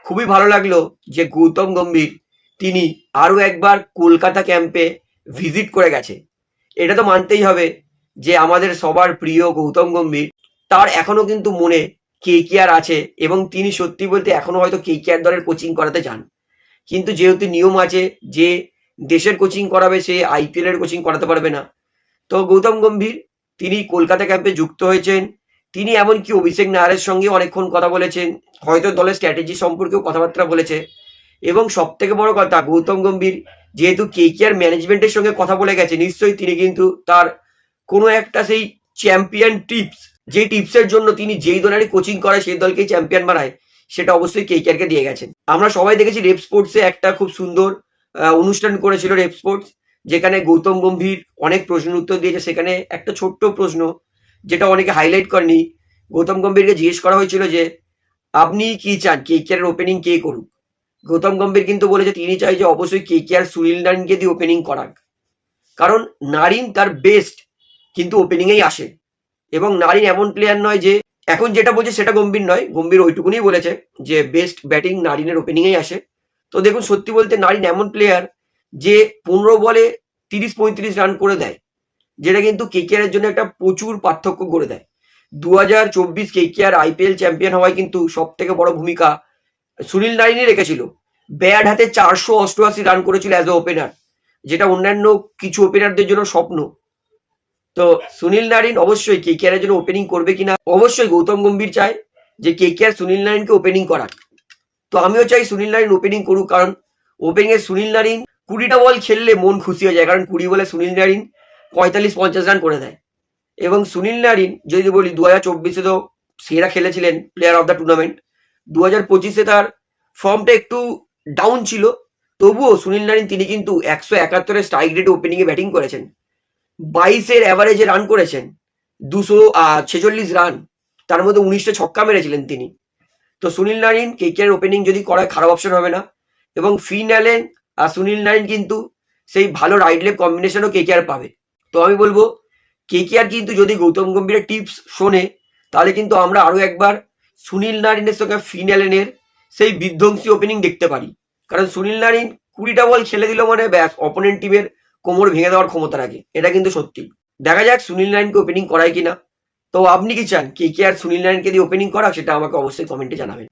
খুবই ভালো লাগলো যে গৌতম গম্ভীর তিনি আরও একবার কলকাতা ক্যাম্পে ভিজিট করে গেছে। এটা তো মানতেই হবে যে আমাদের সবার প্রিয় গৌতম গম্ভীর, তার এখনো কিন্তু মনে কেকেআর আছে এবং তিনি সত্যি বলতে এখনো হয়তো কেকেআর দলের কোচিং করাতে চান। কিন্তু যেহেতু নিয়ম আছে যে দেশের কোচিং করাবে সে আইপিএল এর কোচিং করাতে পারবে না, তো গৌতম গম্ভীর তিনি কলকাতা ক্যাম্পে যুক্ত হয়েছেন। তিনি এমনকি অভিষেক নায়ারের সঙ্গে অনেকক্ষণ কথা বলেছেন, হয়তো দলের স্ট্র্যাটেজি সম্পর্কেও কথাবার্তা বলেছে। এবং সব থেকে বড় কথা, গৌতম গম্ভীর যেহেতু কেকেআর ম্যানেজমেন্টের সঙ্গে কথা বলে গেছে, নিশ্চয়ই তিনি কিন্তু তার কোনো একটা সেই চ্যাম্পিয়ন টিপস, যে টিপসের জন্য তিনি যেই দলেরই কোচিং করায় সেই দলকেই চ্যাম্পিয়ন বানায়, সেটা অবশ্যই কেকেআরকে দিয়ে গেছেন। আমরা সবাই দেখেছি রেপ স্পোর্টসে একটা খুব সুন্দর অনুষ্ঠান করেছিল রেপ স্পোর্টস, যেখানে গৌতম গম্ভীর অনেক প্রশ্নের উত্তর দিয়েছে। সেখানে একটা ছোট্ট প্রশ্ন যেটা অনেকে হাইলাইট করেনি, গৌতম গম্ভীরকে জিজ্ঞেস করা হয়েছিল যে আপনি কি চান কেকেআর ওপেনিং কে করুক। গৌতম গম্ভীর কিন্তু বলেছে তিনি চাই যে অবশ্যই কেকেআর সুনীল নারিনকে দিয়ে ওপেনিং করাক, কারণ নারিন তার বেস্ট কিন্তু ওপেনিংয়েই আসে। এবং নারিন এমন প্লেয়ার নয় যে এখন যেটা বলছে সেটা গম্ভীর নয়, গম্ভীর ওইটুকুনি বলেছে যে বেস্ট ব্যাটিং নারিনের ওপেনিংয়েই আসে। তো দেখুন, সত্যি বলতে নারিন এমন প্লেয়ার যে 15 বলে 30-35 রান করে দেয়, যেটা কিন্তু কেকেআর এর জন্য একটা প্রচুর পার্থক্য করে দেয়। 2024 কেকেআর আইপিএল চ্যাম্পিয়ন হওয়ায় কিন্তু সব থেকে বড় ভূমিকা সুনীল নারিনই রেখেছিল। ব্যাট হাতে 488 রান করেছিল অ্যাজ এ ওপেনার, যেটা অন্যান্য কিছু ওপেনারদের জন্য স্বপ্ন। তো সুনীল নারিন অবশ্যই কেকেআর এর জন্য ওপেনিং করবে কিনা, অবশ্যই গৌতম গম্ভীর চায় যে কেকেআর সুনীল নারিনকে ওপেনিং করাক। তো আমিও চাই সুনীল নারিন ওপেনিং করুক, কারণ ওপেনিং এ সুনীল নারিন 20টা বল খেললে মন খুশি হয়ে যায়, কারণ 20 বলে সুনীল নারিন 45-50 রান করে দেয়। এবং সুনীল নারিন যদি বলি 2024-এ তো সেরা খেলেছিলেন, প্লেয়ার অফ দ্য টুর্নামেন্ট। 2025-এ তার ফর্মটা একটু ডাউন ছিল, তবুও সুনীল নারিন তিনি কিন্তু 171-এর স্ট্রাইক রেটে ওপেনিংয়ে ব্যাটিং করেছেন, 22-এর অ্যাভারেজে রান করেছেন, 246 রান, তার মধ্যে 19টা ছক্কা মেরেছিলেন তিনি। তো সুনীল নারিন কেকেআর ওপেনিং যদি করায় খারাপ অপশন হবে না। এবং ফিন অ্যালেন আর সুনীল নারিন কিন্তু সেই ভালো রাইট লেফট কম্বিনেশনও কেকেআর পাবে। তো আমি বলবো কেকেআর কিন্তু যদি গৌতম গম্ভীরের টিপস শোনে, তাহলে কিন্তু আমরা আরও একবার সুনীল নারিনের সঙ্গে ফিন অ্যালেনের সেই বিধ্বংসী ওপেনিং দেখতে পারি। কারণ সুনীল নারিন 20টা বল খেলে দিল মানে ব্যাস, অপোনেন্ট টিমের কোমর ভেঙে দেওয়ার ক্ষমতা রাখে, এটা কিন্তু সত্যি। দেখা যাক সুনীল নারিনকে ওপেনিং করায় কিনা। তো আপনি কি চান কেকেআর সুনীল নারিনকে দিয়ে ওপেনিং করা, সেটা আমাকে অবশ্যই কমেন্টে জানাবেন।